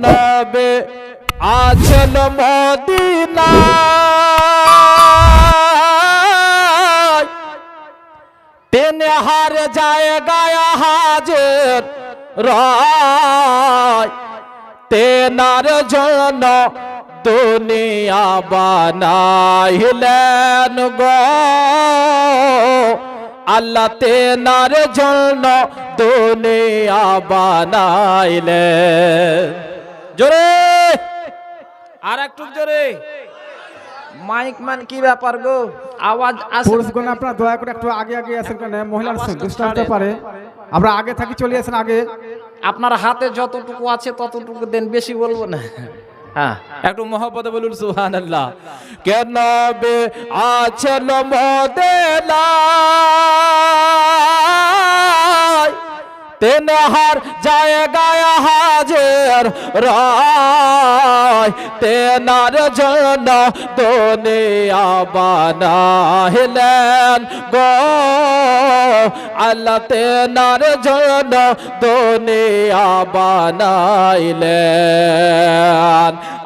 নবে আছেন মদিনায় তেনে হার জায়গায় হাজির রায় তেনার জন্য দুনিয়া বানাইলেন গো আল্লাহ তেনার জন্য দুনিয়া বানাইলেন। জোরে আর একটু জোরে মাইক মান কি ব্যাপার গো, আওয়াজ আসে। পুরুষগণ আপনারা দয়া করে একটু আগে আগে আসেন, কেন মহিলার ডিস্টার্ব হতে পারে। আমরা আগে থাকি চলে আসেন আগে। আপনার হাতে যতটুকু আছে ততটুকু দেন, বেশি বলবো না। হ্যাঁ, একটু মহব্বতে বলুন সুবহানাল্লাহ। কেন বে আছেন মদিনায় তেনহার জায়গায় হাজির রায় তেনার জন্য দুনিয়া বানাইলেন গো আল্লাহ তেনার জন্য দুনিয়া বানাইলেন।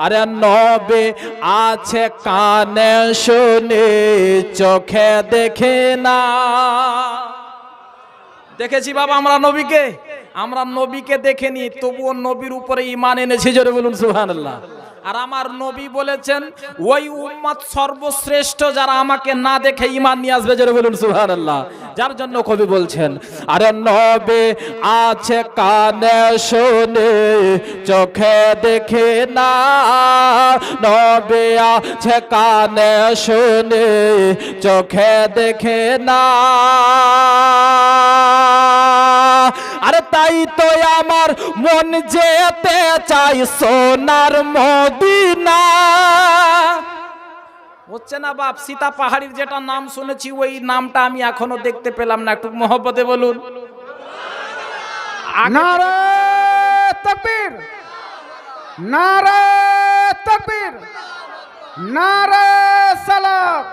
আরে নবী আছে কানে শুনি চোখে দেখে না। দেখেছি বাবা আমরা নবীকে দেখেনি, তবুও নবীর উপরে ঈমান এনেছি। জোরে বলুন সুবহানাল্লাহ। আর আমার নবী বলেছেন ওই উম্মত সর্বশ্রেষ্ঠ যারা আমাকে না দেখে ঈমান নিয়ে আসবে। জোরে বলুন সুবহানাল্লাহ। যার জন্য কবি বলছেন আরে নবী আছে কানে শুনে চোখে দেখে না, নবী আছে কানে শুনে চোখে দেখে না। আরে তাই তো আমার মন যেতে চাই সোনার মদিনা। হচ্ছে না বাপ, সীতা পাহাড়ির যেটা নাম শুনেছি ওই নামটা আমি এখনো দেখতে পেলাম না। একটু মহব্বতে বলুন নারে তাকবীর, নারে তাকবীর, নারে সালাত।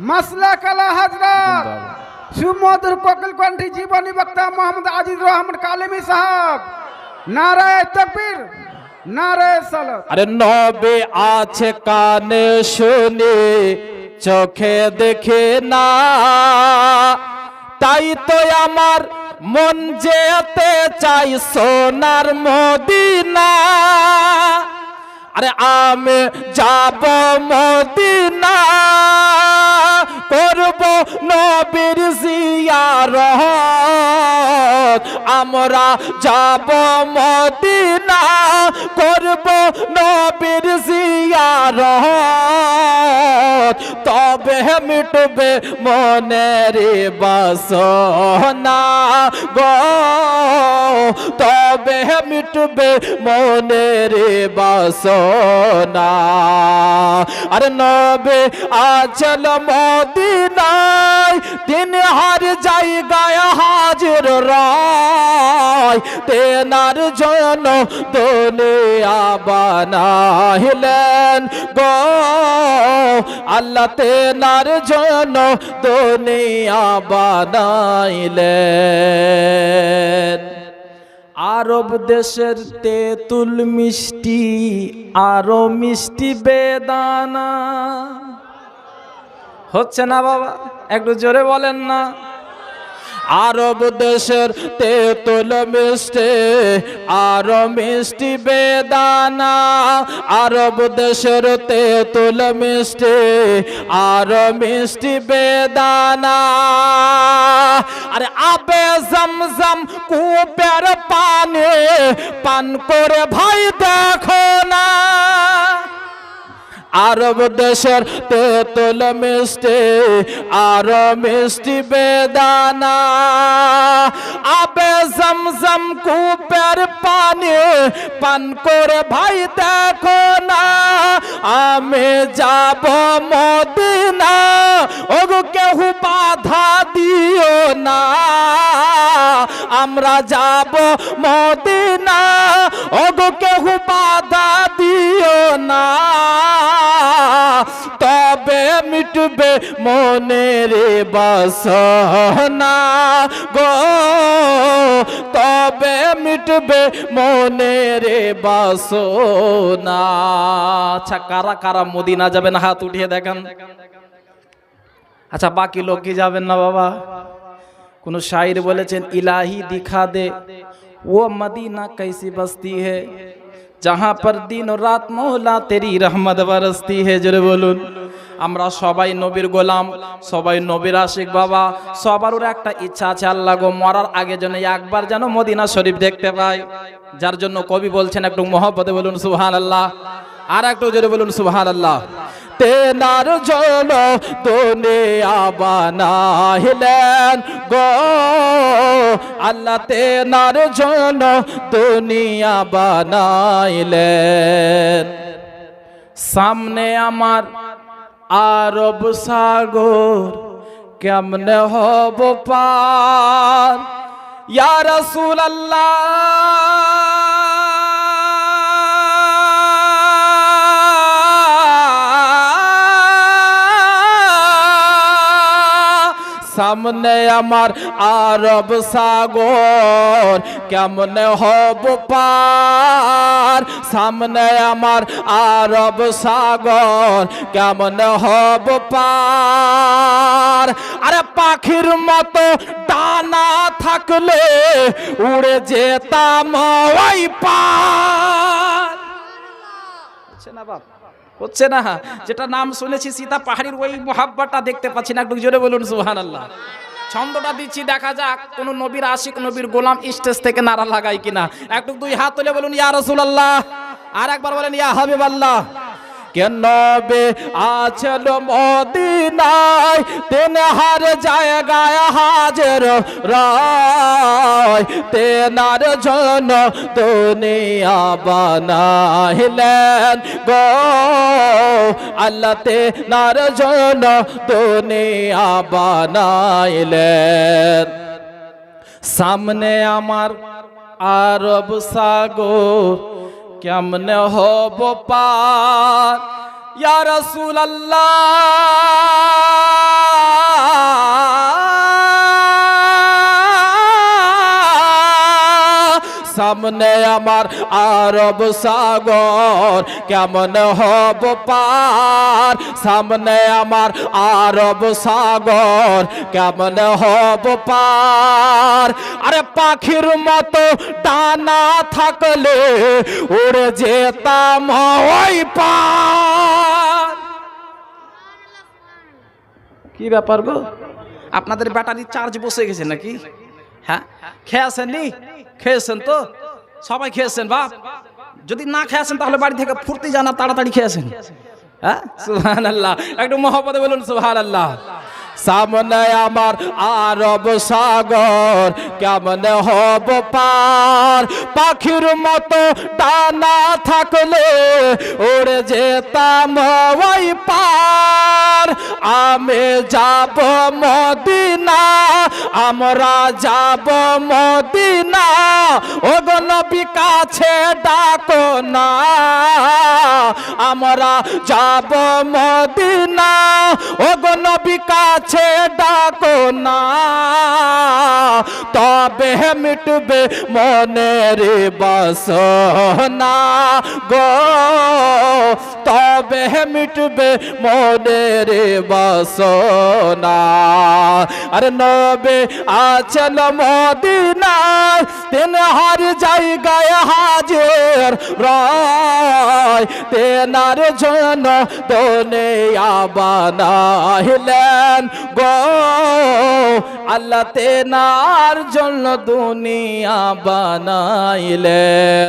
মাসলাক আলা হযরত সুমধুর কোকিল কণ্ঠী জীবনী বক্তা মোহাম্মদ আজিজ রহমান কালেমী সাহেব। নারে তাকবীর, নারে সালাত। আরে নবী আছে কানে শুনে চোখে দেখে না, তাই তো আমার মন যেতে চাই সোনার মদিনা। আরে আমি যাব মদিনা, করব নবীর জিয়ারত। আমরা যাব মদিনা, করব নবীর জিয়ারত। তবে মিটবে মনের বাসনা গো, তবে মিটবে মনের বাসনা। আরে নবী আছেন মদিনায় তিন হার জায়গায় হাজির রায় তেনার জন্য দুনিয়া বানাইলেন গো আল্লাহ তেনার জন্য দুনিয়া বানাইলেন। আরব দেশের তেঁতুল মিষ্টি আরো মিষ্টি বেদানা। হচ্ছে না বাবা, একটু জোরে বলেন না। আরব দেশের তেঁতুল মিষ্টি আরো মিষ্টি বেদানা। আরব দেশের তেঁতুল মিষ্টি আরো মিষ্টি বেদানা। আরে আবে জমজম কূপের পানি পান করে ভাই দেখো না। আরব দেশের তেঁতুল মিষ্টি আরো মিষ্টি বেদানা। আবে জমজম কূপের পানি পান করে ভাই দেখো না। আমি যাব মদিনা, ওগো কেউ বাধা দিও না। আমরা যাব মদিনা, ওগো কেউ বাধা দিও না। তবে মিটবে মনের বাসনা গো, তবে মিটবে মনের বাসনা। আচ্ছা কারা কারা মদিনা যাবেন হাত উঠিয়ে দেখান। আচ্ছা বাকি লোক কি যাবেন না বাবা? কোন শায়ের বলেছেন ইলাহি দিখা দে वो मदीना कैसी बस्ती है जहाँ पर दिन और रात मौला तेरी रहमत बरसती है। জোরে বলুন। আমরা সবাই নবীর গোলাম, সবাই নবীর আশিক বাবা। সবার একটা ইচ্ছা আছে, আল্লাহ গো মরার আগে যেন একবার যেন মদিনা শরীফ দেখতে পাই। যার জন্য কবি বলছেন একটু মহব্বতে বলুন সুবহানাল্লাহ, আর একটু জোরে বলুন সুবহানাল্লাহ। তেনার জন্য দুনিয়া বানাইলেন গো আল্লাহ, তেনার জন্য দুনিয়া বানাইলেন। সামনে আমার আরব সাগর কেমনে হব পার, ইয়া রাসূলুল্লাহ সামনে আমার আরব সাগর কেমনে হব পার, সামনে আমার আরব সাগর কেমনে হব পার। আরে পাখির মতো ডানা থাকলে উড়ে যেতাম ওই পার। হচ্ছে না বাপ, হচ্ছে না? যেটা নাম শুনেছি সীতা পাহাড়ির ওই মোহাব্বতটা দেখতে পাচ্ছি না, একটু জোরে বলুন সুবহানাল্লাহ। ছন্দটা দিচ্ছি, দেখা যাক কোন নবীর আশিক নবীর গোলাম স্টেজ থেকে নারা লাগাই কিনা। একটু দুই হাত তুলে বলুন ইয়া রাসূলুল্লাহ, আর একবার বলেন ইয়া হাবিবাল্লাহ। কেন বে আচল মদিনায় তেন হার জায়গায় হাজির রায়, তেনার জন্য দুনিয়া বানাইলেন গো আল্লাহ, তেনার জন্য দুনিয়া বানাইলেন। সামনে আমার আরব সাগর কেমনে হব পার, ইয়া রাসূলুল্লাহ সামনে আমার আরব সাগর কেমনে হব পার, সামনে আমার আরব সাগর কেমনে হব পার। আরে পাখির মতো ডানা থাকলে উড়ে যেতাম ওই পার। কি ব্যাপার গো, আপনাদের ব্যাটারি চার্জ বসে গেছে নাকি? হ্যাঁ খেয়েছেন নি? খেয়েছেন তো? সবাই খেয়েছেন বাপ? যদি না খেয়েছেন তাহলে বাড়ি থেকে ফুর্তি জানা তাড়াতাড়ি খেয়েছেন। হ্যাঁ সুবহানাল্লাহ, একটু মহব্বতে বলুন সুবহানাল্লাহ। সামনে আমার আরব সাগর কেমনে হব পার, পাখির মতো ডানা থাকলে উড়ে যেতাম ওই পার। আমি যাব মদিনা, আমরা যাব মদিনা, ওগো নবী কাছে ডাকো না, আমরা যাব মদিনা, ওগো নবী কাছে ডাকো না, তবে মিটবে মনের বাসনা গো, তবে মিটবে মনের বাসনা। আরে নবে আচল মদিনায় তেন হর জায়গায় হাজির রায়, তেনার জন্য দুনিয়া বানাইলেন গো আল্লাহ, তেনার জন্য দুনিয়া বানাইলেন।